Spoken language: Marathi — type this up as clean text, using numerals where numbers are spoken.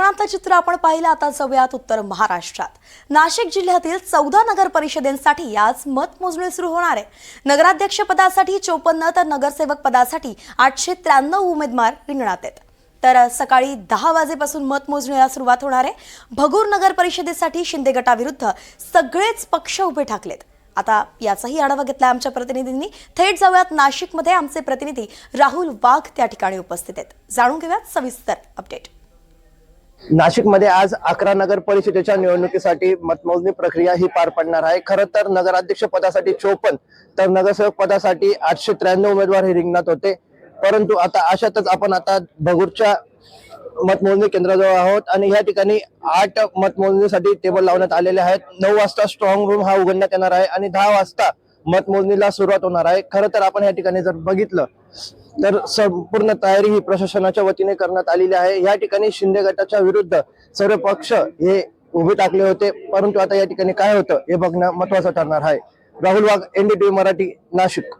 कोकणातलं चित्र आपण पाहिलं. आता जाऊयात उत्तर महाराष्ट्रात. नाशिक जिल्ह्यातील 14 नगर परिषदेसाठी आज मतमोजणी सुरू होणार आहे. नगराध्यक्ष पदासाठी 54 तर नगरसेवक पदासाठी 893 उमेदवार रिंगणात आहेत. तर सकाळी 10 वाजेपासून मतमोजणीला सुरुवात होणार आहे. भगूर नगर परिषदेसाठी शिंदे गटाविरुद्ध सगळेच पक्ष उभे ठाकलेत. आता याचाही आढावा घेतला आमच्या प्रतिनिधींनी. थेट जाऊयात नाशिकमध्ये. आमचे प्रतिनिधी राहुल वाघ त्या ठिकाणी उपस्थित आहेत. जाणून घेऊयात सविस्तर अपडेट. नाशिकमध्ये आज 11 नगर परिषदेच्या निवडणुकीसाठी मतमोजणी प्रक्रिया ही पार पडणार आहे. खरं तर नगराध्यक्ष पदासाठी 54 तर नगरसेवक पदासाठी 893 उमेदवार हे रिंगणात होते. परंतु आता अशातच आपण आता भगूरच्या मतमोजणी केंद्राजवळ आहोत आणि या ठिकाणी 8 मतमोजणीसाठी टेबल लावण्यात आलेले आहेत. 9 वाजता स्ट्रॉंग रूम हा उघडण्यात येणार आहे आणि 10 वाजता मतमोजणीला सुरुवात होणार आहे. खरं तर आपण या ठिकाणी जर बघितलं तर संपूर्ण तयारी ही प्रशासनाच्या वतीने करण्यात आलेली आहे. या ठिकाणी शिंदे गटाच्या विरुद्ध सर्व पक्ष हे उभे टाकले होते. परंतु आता या ठिकाणी काय होतं हे बघणं महत्वाचं ठरणार आहे. राहुल वाघ, NDTV मराठी, नाशिक.